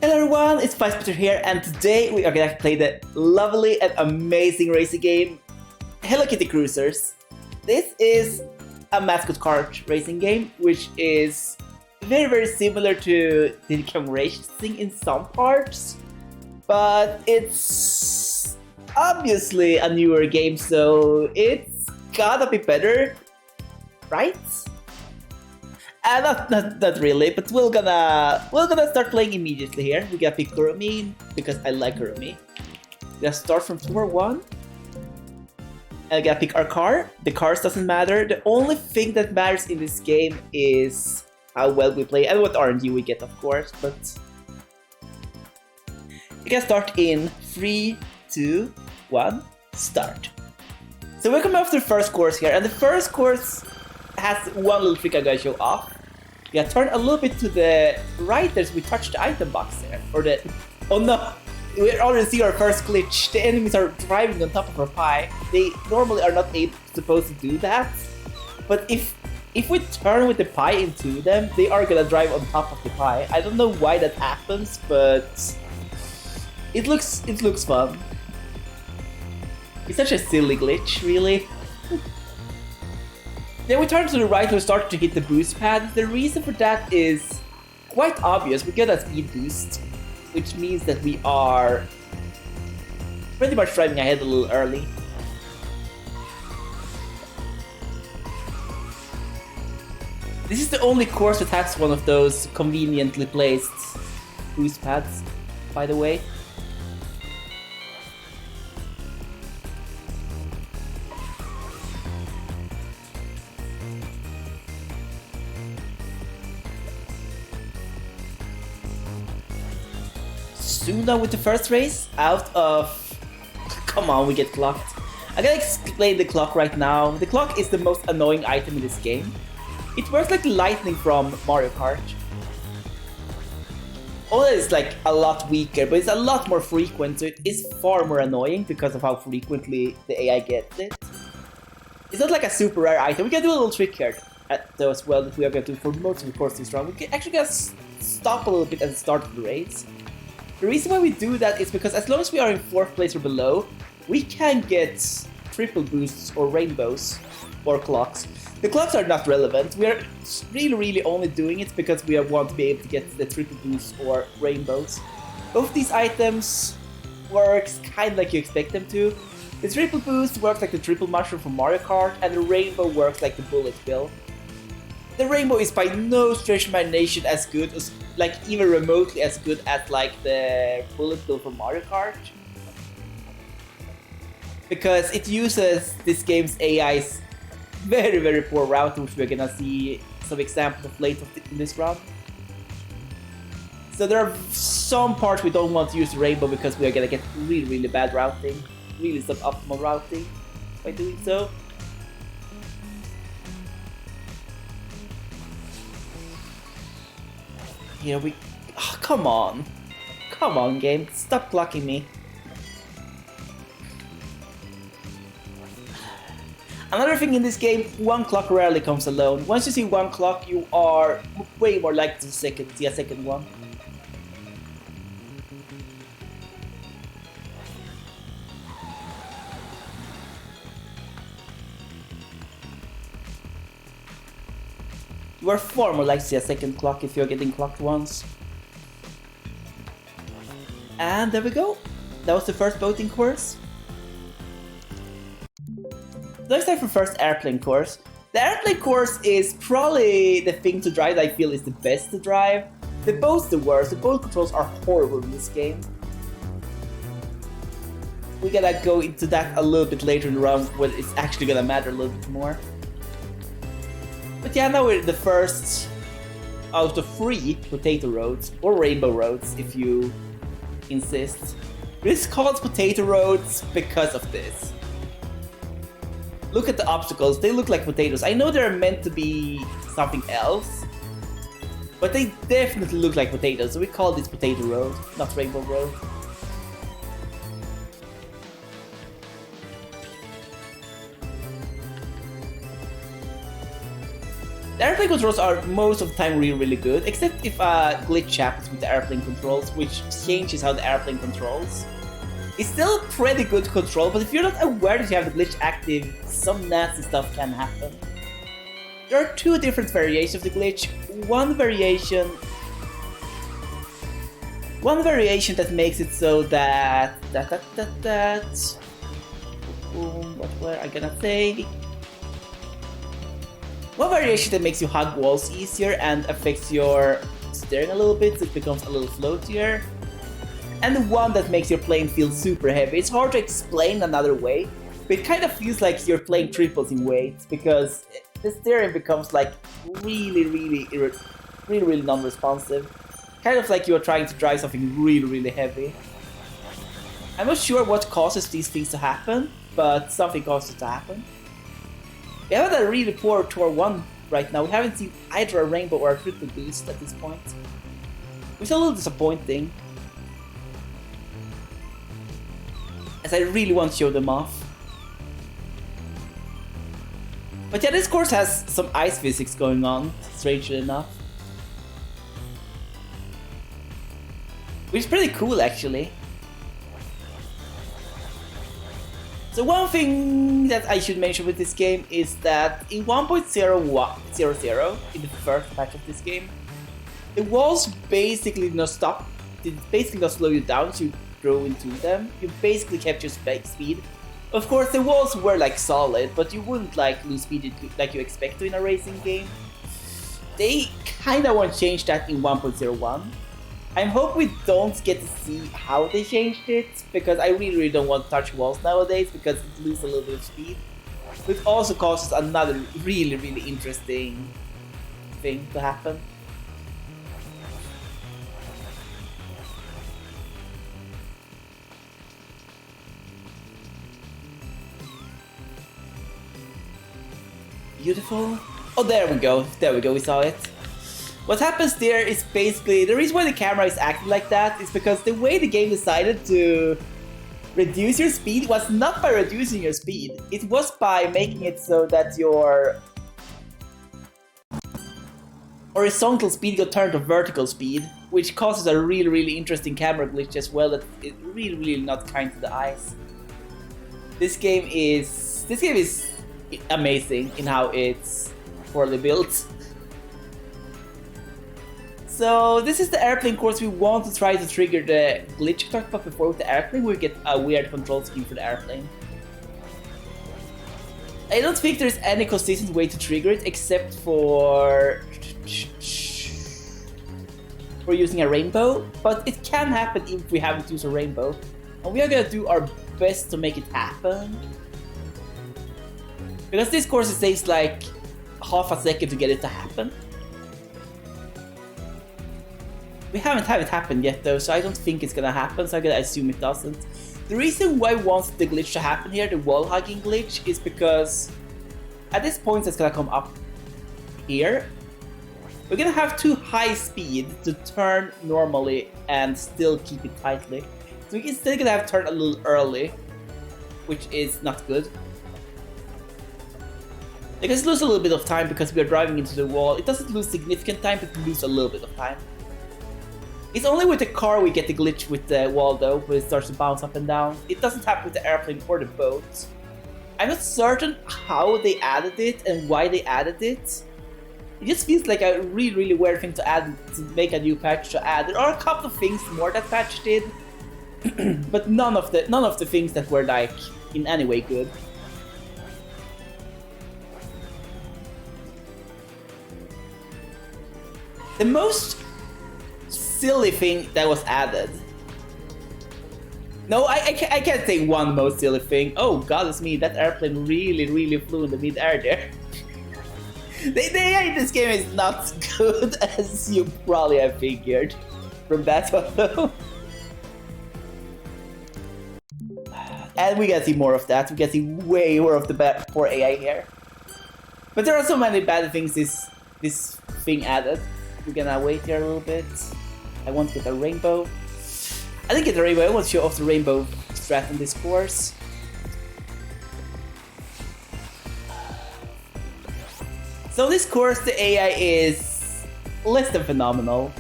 Hello everyone, it's Firesplitter here, and today we are gonna play the lovely and amazing racing game Hello Kitty Kruisers. This is a mascot card racing game, which is very similar to Diddy Kong Racing in some parts, but it's obviously a newer game, so it's gotta be better, right? Not really, but we're gonna start playing immediately here. We gotta pick Kurumi because I like Kurumi. We gotta start from floor 1. And I gotta pick our car. The cars doesn't matter. The only thing that matters in this game is how well we play and what RNG we get, of course. But we gotta start in 3, 2, 1, start. So we're coming off the first course here, and the first course has one little trick I'm gonna show off. Yeah, turn a little bit to the right as we touch the item box there. Oh no! We already see our first glitch. The enemies are driving on top of our pie. They normally are not supposed to do that. But if we turn with the pie into them, they are gonna drive on top of the pie. I don't know why that happens, but it looks fun. It's such a silly glitch, really. Then we turn to the right and we start to hit the boost pad. The reason for that is quite obvious. We get a speed boost, which means that we are pretty much driving ahead a little early. This is the only course that has one of those conveniently placed boost pads, by the way. Soon done with the first race, out of... Come on, we get clocked. I'm gonna explain the clock right now. The clock is the most annoying item in this game. It works like lightning from Mario Kart. Although it's like a lot weaker, but it's a lot more frequent, so it is far more annoying because of how frequently the AI gets it. It's not like a super rare item. We can do a little trick here though as well that we are going to do for most of the course this round. We can actually just stop a little bit at the start of the race. The reason why we do that is because as long as we are in 4th place or below, we can get triple boosts or rainbows or clocks. The clocks are not relevant. We are really only doing it because we want to be able to get the triple boosts or rainbows. Both these items works kind of like you expect them to. The triple boost works like the triple mushroom from Mario Kart, and the rainbow works like the bullet bill. The rainbow is by no stretch of imagination as good as, like, even remotely as good as like the bullet bill from Mario Kart, because it uses this game's AI's very poor routing, which we're gonna see some examples of later in this round. So there are some parts we don't want to use the rainbow because we are gonna get really bad routing, really suboptimal routing by doing so. Here we... Oh, come on. Come on, game. Stop blocking me. Another thing in this game, one clock rarely comes alone. Once you see one clock, you are way more likely to see a second one. You are far more likely to see a second clock if you're getting clocked once. And there we go. That was the first boating course. Let's start for first airplane course. The airplane course is probably the thing to drive that I feel is the best to drive. The boat's the worst. The boat controls are horrible in this game. We gotta go into that a little bit later in the round when it's actually gonna matter a little bit more. But yeah, now we're the first out of 3 potato roads, or rainbow roads if you insist. This is called potato roads because of this. Look at the obstacles, they look like potatoes. I know they're meant to be something else, but they definitely look like potatoes, so we call this potato road, not rainbow road. The airplane controls are most of the time really good, except if a glitch happens with the airplane controls, which changes how the airplane controls. It's still pretty good to control, but if you're not aware that you have the glitch active, some nasty stuff can happen. There are two different variations of the glitch. One variation that makes it so that what were I gonna say? One variation that makes you hug walls easier and affects your steering a little bit, so it becomes a little floatier. And the one that makes your plane feel super heavy. It's hard to explain another way, but it kind of feels like you're playing triples in weight, because the steering becomes like really non-responsive. Kind of like you're trying to drive something really heavy. I'm not sure what causes these things to happen, but something causes it to happen. We have a really poor Tour 1 right now. We haven't seen either a rainbow or a triple boost at this point, which is a little disappointing, as I really want to show them off. But yeah, this course has some ice physics going on, strangely enough. Which is pretty cool, actually. So one thing that I should mention with this game is that in 1.0.00, in the first patch of this game, the walls basically did not stop. It basically not slow you down, so you drove into them. You basically kept your speed. Of course, the walls were like solid, but you wouldn't like lose speed like you expect to in a racing game. They kinda want to change that in 1.01. I hope we don't get to see how they changed it, because I really don't want to touch walls nowadays, because it loses a little bit of speed. But it also causes another really interesting thing to happen. Beautiful. Oh, there we go, we saw it. What happens there is basically, the reason why the camera is acting like that is because the way the game decided to reduce your speed was not by reducing your speed, it was by making it so that your horizontal speed got turned to vertical speed, which causes a really interesting camera glitch as well that is really not kind to the eyes. This game is amazing in how it's poorly built. So this is the airplane course. We want to try to trigger the glitch I talked about before with the airplane. We get a weird control scheme for the airplane. I don't think there's any consistent way to trigger it except for using a rainbow, but it can happen if we haven't used a rainbow. And we are gonna do our best to make it happen. Because this course takes like half a second to get it to happen. We haven't had it happen yet though, so I don't think it's gonna happen, so I'm gonna assume it doesn't. The reason why we want the glitch to happen here, the wall hugging glitch, is because at this point it's gonna come up here. We're gonna have too high speed to turn normally and still keep it tightly. So we're still gonna have to turn a little early, which is not good. It can lose a little bit of time because we are driving into the wall. It doesn't lose significant time, but we lose a little bit of time. It's only with the car we get the glitch with the wall though, where it starts to bounce up and down. It doesn't happen with the airplane or the boat. I'm not certain how they added it and why they added it. It just feels like a really weird thing to add, to make a new patch to add. There are a couple of things more that patch did, but none of the things that were like in any way good. The most silly thing that was added. No, I can't say one most silly thing. Oh god, it's me. That airplane really flew in the mid-air there. The AI in this game is not good, as you probably have figured from that one though. And we gotta see more of that. We gotta see way more of the poor AI here. But there are so many bad things this thing added. We're gonna wait here a little bit. I want to get a rainbow. I didn't get the rainbow. I want to show off the rainbow strat in this course. So this course, the AI is less than phenomenal.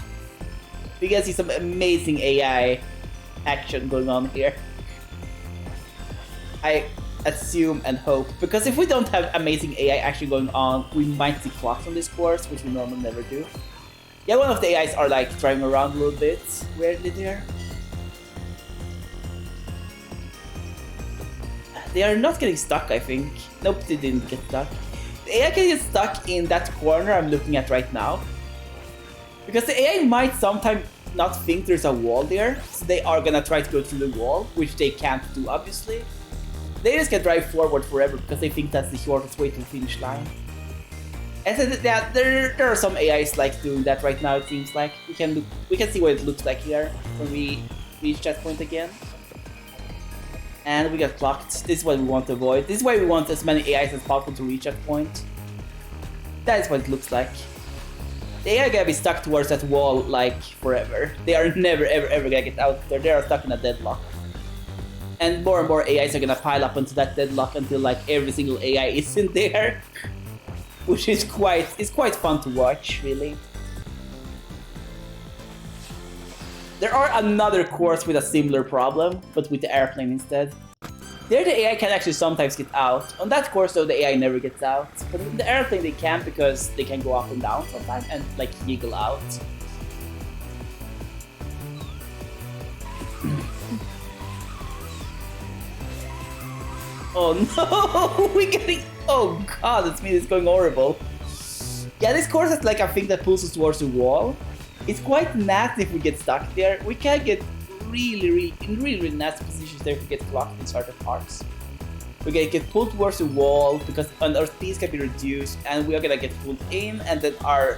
We can see some amazing AI action going on here. I assume and hope, because if we don't have amazing AI action going on, we might see clocks on this course, which we normally never do. Yeah, one of the AIs are like driving around a little bit weirdly there. They are not getting stuck, I think. Nope, they didn't get stuck. The AI can get stuck in that corner I'm looking at right now. Because the AI might sometimes not think there's a wall there, so they are gonna try to go through the wall, which they can't do, obviously. They just can drive forward forever because they think that's the shortest way to the finish line. And so that there are some AIs like doing that right now. It seems like we can see what it looks like here when we reach that point again. And we got clocked. This is what we want to avoid. This is why we want as many AIs as possible to reach that point. That is what it looks like. The AI are gonna be stuck towards that wall like forever. They are never ever gonna get out there. They are stuck in a deadlock. And more AIs are gonna pile up into that deadlock until like every single AI is in there. Which is quite fun to watch, really. There are another course with a similar problem, but with the airplane instead. There the AI can actually sometimes get out. On that course though, the AI never gets out. But in the airplane they can, because they can go up and down sometimes and like jiggle out. Oh no, we're getting... Oh god, that speed is going horrible. Yeah, this course has like a thing that pulls us towards the wall. It's quite nasty if we get stuck there. We can get really nasty positions there if we get clocked in certain parts. We're gonna get pulled towards the wall because our speeds can be reduced, and we are gonna get pulled in, and then our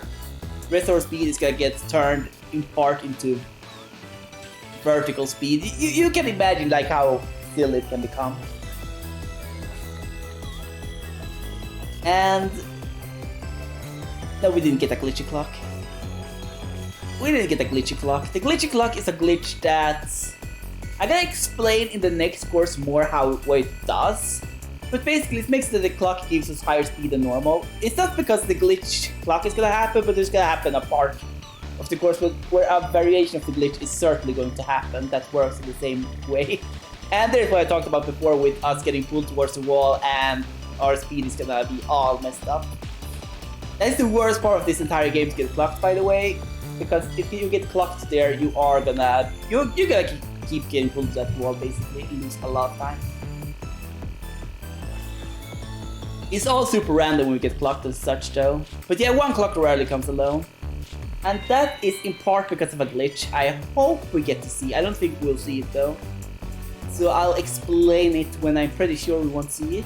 rest of our speed is gonna get turned in part into vertical speed. You can imagine like how silly it can become. And no, we didn't get a glitchy clock. We didn't get a glitchy clock. The glitchy clock is a glitch that I'm gonna explain in the next course more what it does. But basically it makes the clock gives us higher speed than normal. It's not because the glitch clock is gonna happen, but it's gonna happen a part of the course where a variation of the glitch is certainly going to happen that works in the same way. And there's what I talked about before with us getting pulled towards the wall and our speed is gonna be all messed up. That's the worst part of this entire game, to get clocked, by the way, because if you get clocked there, you're gonna keep getting pulled to that wall basically and lose a lot of time. It's all super random when we get clocked as such though. But yeah, one clock rarely comes alone. And that is in part because of a glitch I hope we get to see. I don't think we'll see it though. So I'll explain it when I'm pretty sure we won't see it.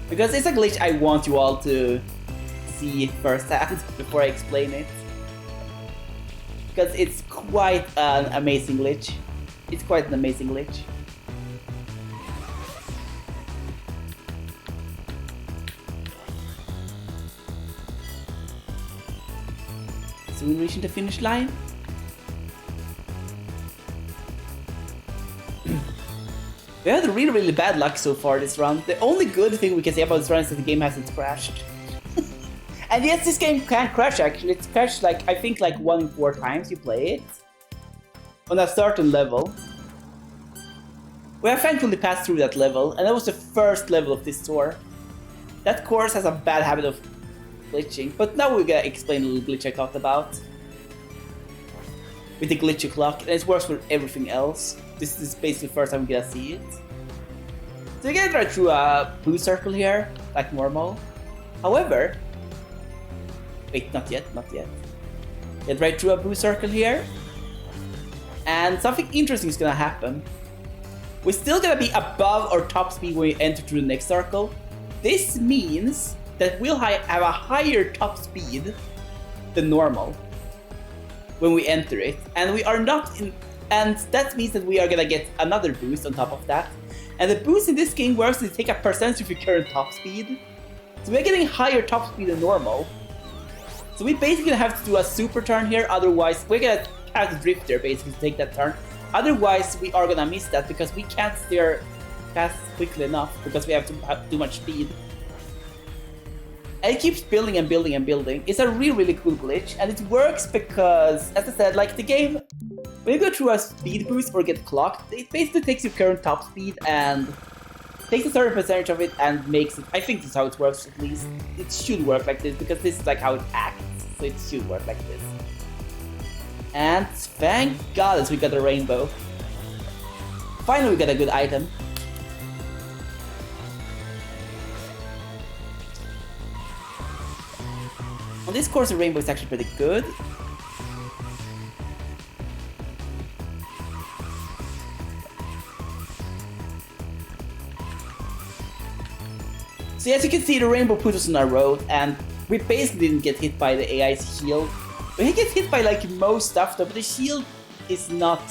Because it's a glitch I want you all to see firsthand before I explain it. Because it's quite an amazing glitch. It's quite an amazing glitch. Soon reaching the finish line. We had really bad luck so far this run. The only good thing we can say about this run is that the game hasn't crashed. And yes, this game can crash actually. It's crashed like, I think like 1 in 4 times you play it. On a certain level. We have thankfully passed through that level, and that was the first level of this tour. That course has a bad habit of glitching, but now we're gonna explain the little glitch I talked about. With the glitchy clock, and it works for everything else. This is basically the first time we're gonna see it. So we're gonna drive through a blue circle here, like normal. However, wait, not yet. Get right through a blue circle here. And something interesting is gonna happen. We're still gonna be above our top speed when we enter through the next circle. This means that we'll have a higher top speed than normal when we enter it, and we are not in, and that means that we are gonna get another boost on top of that. And the boost in this game works to take a percentage of your current top speed. So we're getting higher top speed than normal. So we basically have to do a super turn here, otherwise we're gonna have to drift there basically to take that turn. Otherwise we are gonna miss that because we can't steer fast quickly enough because we have too much speed. And it keeps building and building and building. It's a really cool glitch, and it works because, as I said, like the game, when you go through a speed boost or get clocked, it basically takes your current top speed and takes a certain percentage of it and makes it. I think this is how it works, at least. It should work like this because this is like how it acts, so it should work like this. And thank God we got a rainbow. Finally, we got a good item. On this course, the rainbow is actually pretty good. So as you can see, the rainbow put us on our road, and we basically didn't get hit by the AI's shield. We get hit by like most stuff though, but the shield is not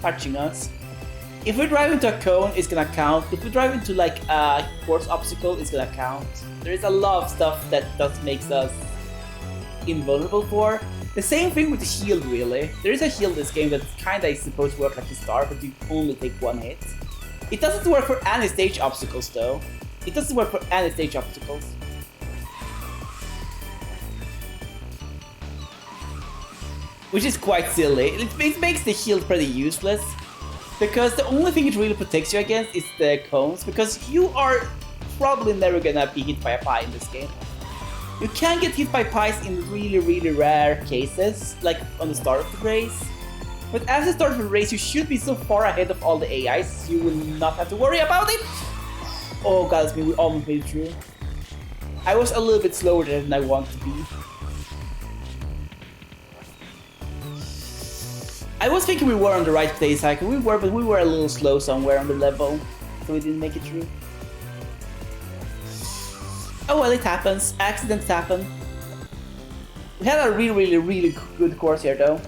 touching us. If we drive into a cone, it's gonna count. If we drive into like a course obstacle, it's gonna count. There is a lot of stuff that makes us invulnerable for. The same thing with the shield, really. There is a shield in this game that kinda is supposed to work like a star, but you only take one hit. It doesn't work for any stage obstacles though. It doesn't work for any stage obstacles. Which is quite silly. It makes the shield pretty useless. Because the only thing it really protects you against is the cones, because you are probably never gonna be hit by a pie in this game. You can get hit by pies in really rare cases, like on the start of the race. But as the start of the race, you should be so far ahead of all the AIs, you will not have to worry about it. Oh god, we almost made it through. I was a little bit slower than I wanted to be. I was thinking we were on the right play cycle. We were, but we were a little slow somewhere on the level, so we didn't make it through. Oh well, it happens. Accidents happen. We had a really good course here, though.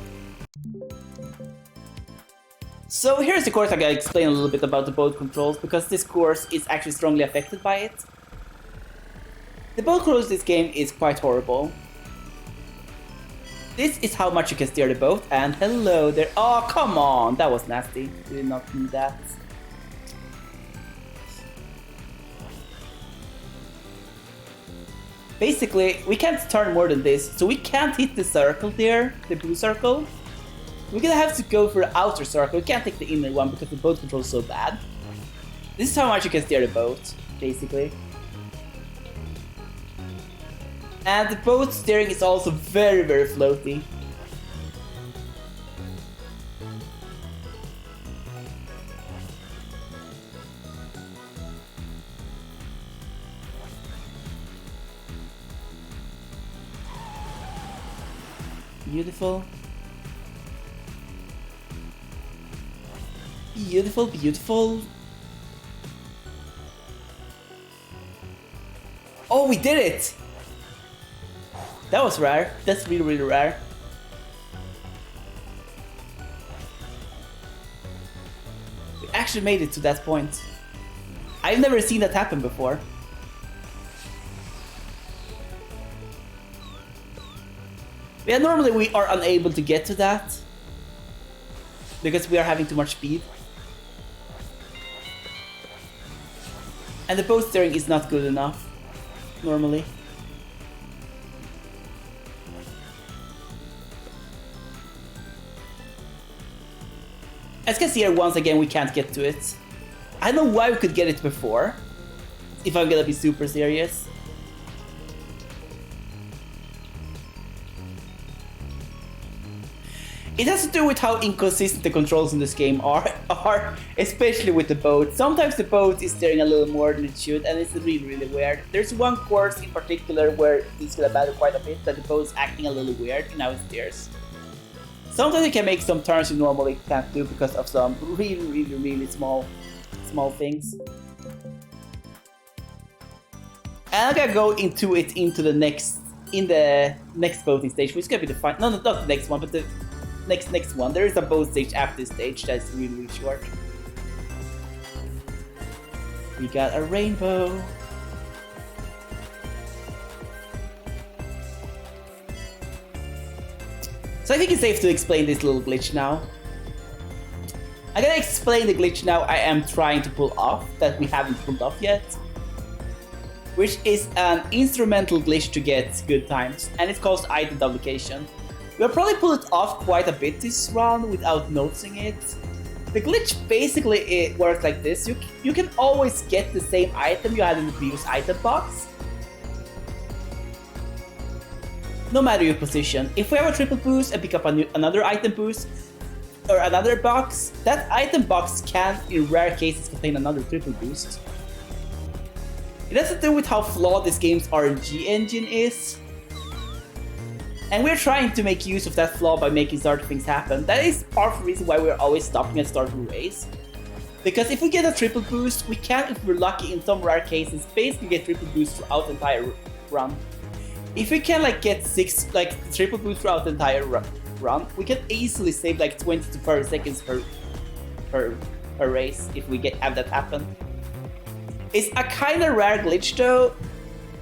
So here's the course. I gotta explain a little bit about the boat controls, because this course is actually strongly affected by it. The boat controls in this game is quite horrible. This is how much you can steer the boat, and hello there. Oh, come on! That was nasty. We did not need that. Basically, we can't turn more than this, so we can't hit the circle there, the blue circle. We're gonna have to go for the outer circle. We can't take the inner one because the boat control is so bad. This is how much you can steer the boat, basically. And the boat steering is also very floaty. Beautiful. Beautiful. Oh, we did it! That was rare. That's really rare. We actually made it to that point. I've never seen that happen before. Yeah, normally we are unable to get to that because we are having too much speed. And the boat steering is not good enough, normally. As you can see here, once again, we can't get to it. I don't know why we could get it before, if I'm gonna be super serious. It has to do with how inconsistent the controls in this game are, especially with the boat. Sometimes the boat is steering a little more than it should, and it's really weird. There's one course in particular where it's gonna matter quite a bit, that the boat's acting a little weird in how it steers. Sometimes you can make some turns you normally can't do because of some really small things. And I'm gonna go into the next boating stage, which is gonna be the final. No, not the next one, but the next one. There is a boat stage after this stage that's really short. We got a rainbow. So I think it's safe to explain this little glitch now. I'm gonna explain the glitch now I am trying to pull off, that we haven't pulled off yet. which is an instrumental glitch to get good times, and it's called item duplication. We'll probably pull it off quite a bit this round without noticing it. The glitch basically it works like this. You can always get the same item you had in the previous item box, no matter your position. If we have a triple boost and pick up another item boost or another box, that item box can, in rare cases, contain another triple boost. It has to do with how flawed this game's RNG engine is. And we're trying to make use of that flaw by making certain things happen. That is part of the reason why we're always stopping at start of the race. Because if we get a triple boost, we can, if we're lucky in some rare cases, basically get triple boost throughout the entire run. If we can get triple boost throughout the entire run, we can easily save 20 to 30 seconds per race if we have that happen. It's a kind of rare glitch though,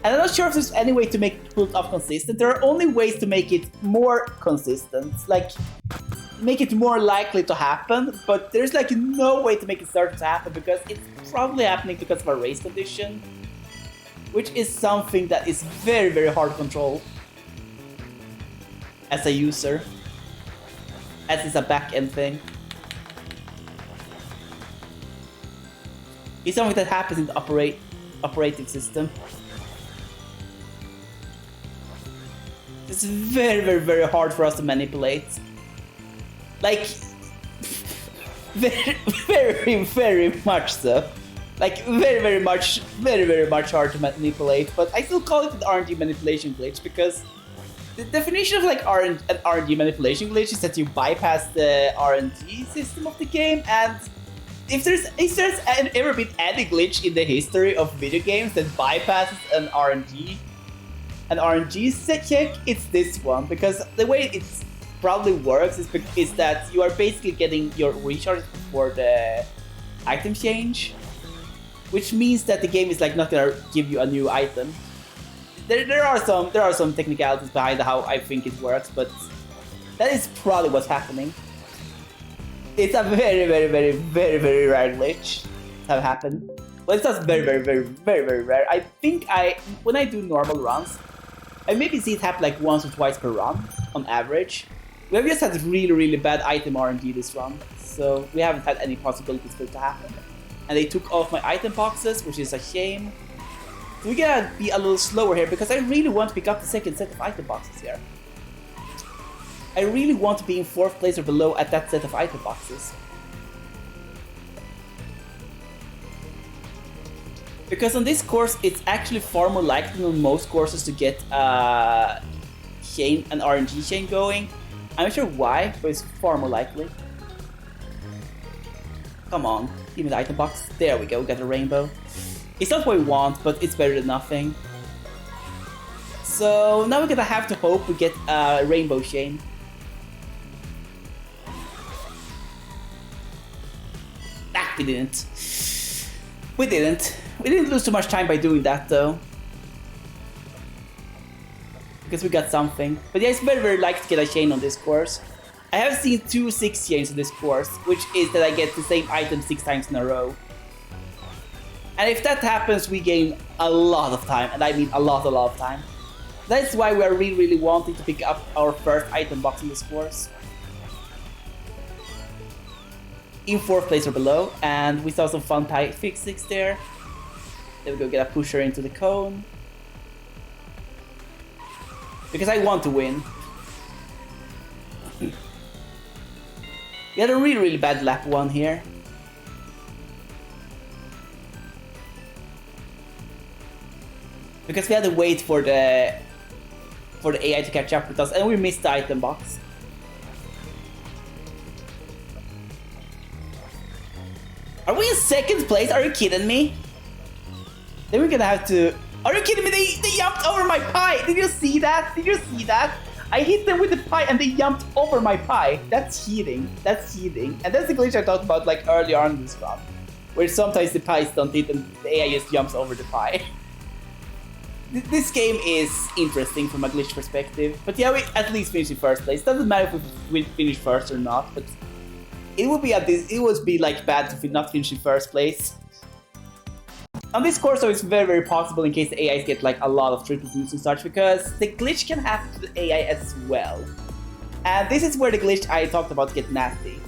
and I'm not sure if there's any way to pull it off consistent. There are only ways to make it more consistent, make it more likely to happen, but there's no way to make it start to happen because it's probably happening because of a race condition, which is something that is very, very hard to control as a user, as it's a back-end thing. It's something that happens in the operating system. It's very, very, very hard for us to manipulate. Very, very, very much so. Very, very much hard to manipulate. But I still call it an RNG manipulation glitch because the definition of an RNG manipulation glitch is that you bypass the RNG system of the game, and if there's ever been any glitch in the history of video games that bypasses an RNG check, it's this one, because the way it probably works is that you are basically getting your recharge before the item change, which means that the game is not gonna give you a new item. There are some technicalities behind how I think it works, but that is probably what's happening. It's a very, very, very, very, very rare glitch to have happened. Well, it's just very, very, very, very, very rare. I think when I do normal runs, I maybe see it happen once or twice per run, on average. We have just had really, really bad item RNG this run, so we haven't had any possibilities for it to happen. And they took off my item boxes, which is a shame. So we gotta be a little slower here, because I really want to pick up the second set of item boxes here. I really want to be in 4th place or below at that set of item boxes. Because on this course, it's actually far more likely than on most courses to get an RNG chain going. I'm not sure why, but it's far more likely. Come on, give me the item box. There we go, got a rainbow. It's not what we want, but it's better than nothing. So now we're gonna have to hope we get a rainbow chain. We didn't. We didn't lose too much time by doing that though, because we got something. But yeah, it's very, very likely to get a chain on this course. I have seen 2 6 chains on this course, which is that I get the same item 6 times in a row. And if that happens, we gain a lot of time, and I mean a lot of time. That's why we are really, really wanting to pick up our first item box in this course. In 4th place or below, and we saw some fun physics there. Then we go get a pusher into the cone, because I want to win. We had a really, really bad lap 1 here. Because we had to wait for the AI to catch up with us, and we missed the item box. Are we in 2nd place? Are you kidding me? Then we're gonna have to... Are you kidding me? They jumped over my pie! Did you see that? Did you see that? I hit them with the pie and they jumped over my pie. That's cheating. That's cheating. And that's the glitch I talked about earlier on in this run, where sometimes the pies don't hit and the AI just jumps over the pie. This game is interesting from a glitch perspective. But yeah, we at least finished in 1st place. Doesn't matter if we finish 1st or not, but it would be bad to not finish in 1st place. On this course, though, it's very possible in case the AIs get like a lot of triple boosts and such, because the glitch can happen to the AI as well. And this is where the glitch I talked about get nasty.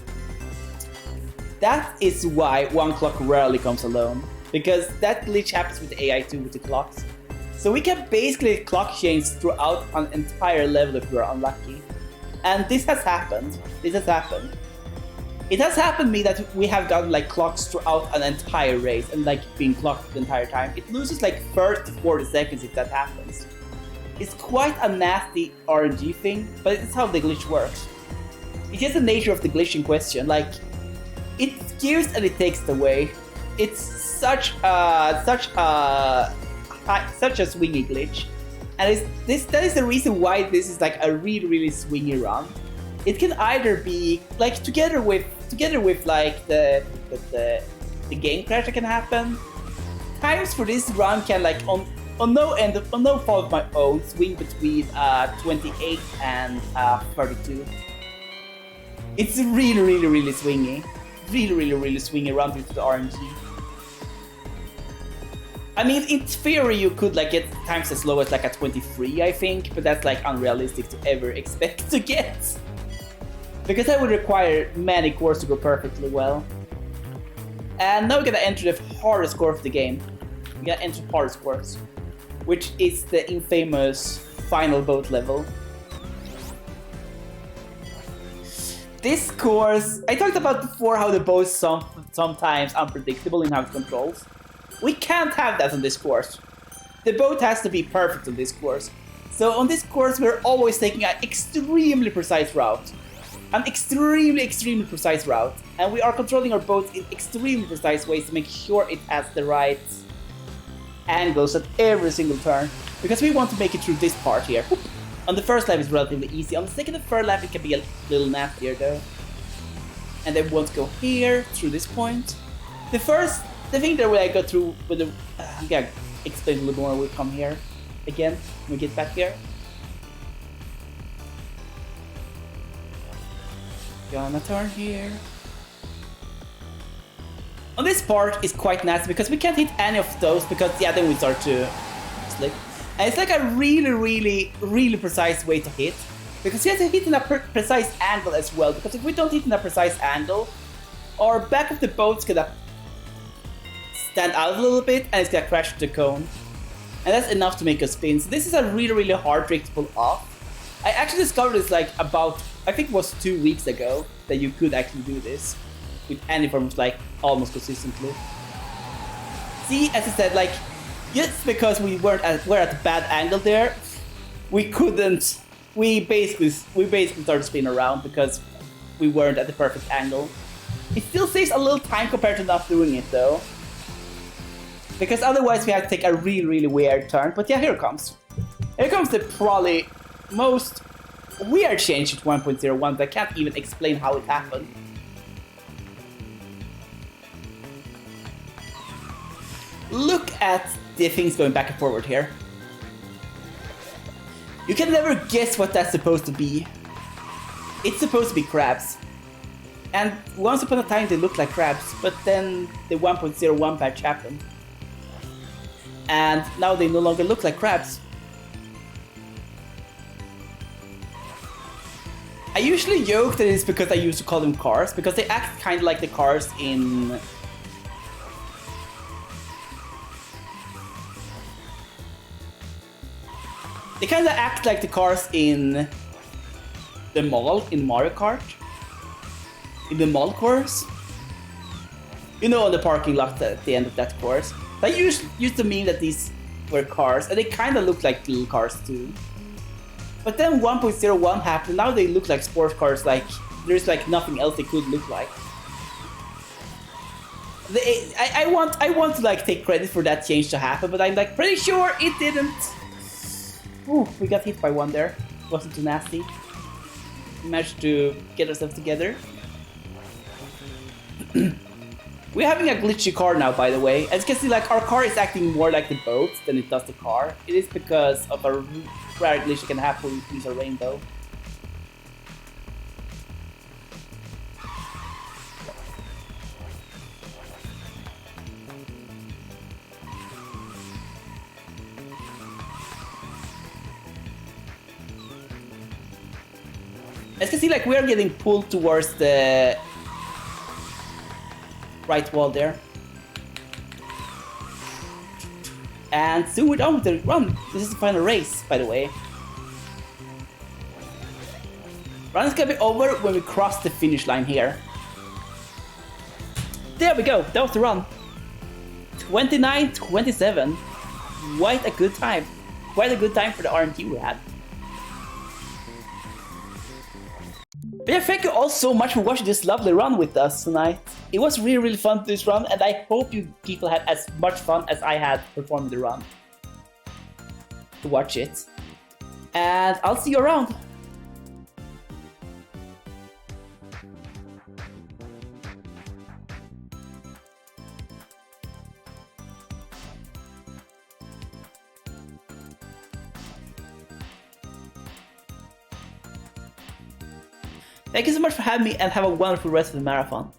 That is why one clock rarely comes alone, because that glitch happens with the AI too, with the clocks. So we can basically clock change throughout an entire level if we're unlucky. And this has happened. This has happened. It has happened to me that we have gotten like clocks throughout an entire race and like being clocked the entire time. It loses like 30 to 40 seconds if that happens. It's quite a nasty RNG thing, but it's how the glitch works. It's just the nature of the glitch in question. Like, it gives and it takes away. It's such a swingy glitch, and that is the reason why this is like a really swingy run. It can either be like together with like the game crash that can happen. Times for this run can like on no fault of my own swing between 28 and 32. It's really swingy. Really swingy run due to the RNG. I mean, in theory, you could like get times as low as like a 23, I think, but that's like unrealistic to ever expect to get. Because that would require many cores to go perfectly well. And now we're gonna enter the hardest core of the game. We gotta enter hardest course, which is the infamous final boat level. This course, I talked about before how the boat is sometimes unpredictable in how it controls. We can't have that on this course. The boat has to be perfect on this course. So on this course, we're always taking an extremely precise route. An extremely precise route. And we are controlling our boat in extremely precise ways to make sure it has the right angles at every single turn. Because we want to make it through this part here. On the first lap, it's relatively easy. On the second and third lap, it can be a little nastier though. And then we want to go here, through this point. The thing that I go through with the... I'm gonna explain a little more when we come here. Again, when we get back here. Gonna turn here. On this part, it's quite nasty because we can't hit any of those because, yeah, then we start to slip. And it's like a really precise way to hit. Because you have to hit in a precise angle as well. Because if we don't hit in a precise angle, our back of the boat's gonna stand out a little bit and it's gonna crash into the cone. And that's enough to make us spin. So this is a really hard trick to pull off. I actually discovered this like about, I think it was 2 weeks ago, that you could actually do this. With any forms, like almost consistently. See, as I said, like, just because we're at a bad angle there, we couldn't. We basically started spinning around because we weren't at the perfect angle. It still saves a little time compared to not doing it though, because otherwise we have to take a really weird turn. But yeah, here it comes. Here comes the probably most weird change to 1.01 that I can't even explain how it happened. Look at the things going back and forward here. You can never guess what that's supposed to be. It's supposed to be crabs. And once upon a time they looked like crabs, but then the 1.01 patch happened. And now they no longer look like crabs. I usually joke that it's because I used to call them cars, because they act kind of like the cars in... They kind of act like the cars in the mall in Mario Kart. In the mall course. You know, on the parking lot at the end of that course. That used to mean that these were cars, and they kind of look like little cars too. But then 1.01 happened, now they look like sports cars, like there's like nothing else they could look like. I want to like take credit for that change to happen, but I'm like pretty sure it didn't. Ooh, we got hit by one there. Wasn't too nasty. We managed to get ourselves together. We're having a glitchy car now, by the way. As you can see, like our car is acting more like the boat than it does the car. It is because of a rare glitch you can have when you use a rainbow. As you can see, like, we're getting pulled towards the right wall there. And soon we're done with the run. This is the final race, by the way. Run is gonna be over when we cross the finish line here. There we go, that was the run. 29-27. Quite a good time. Quite a good time for the RNG we had. But yeah, thank you all so much for watching this lovely run with us tonight. It was really fun to do this run, and I hope you people had as much fun as I had performing the run. To watch it. And I'll see you around. Thank you so much for having me, and have a wonderful rest of the marathon.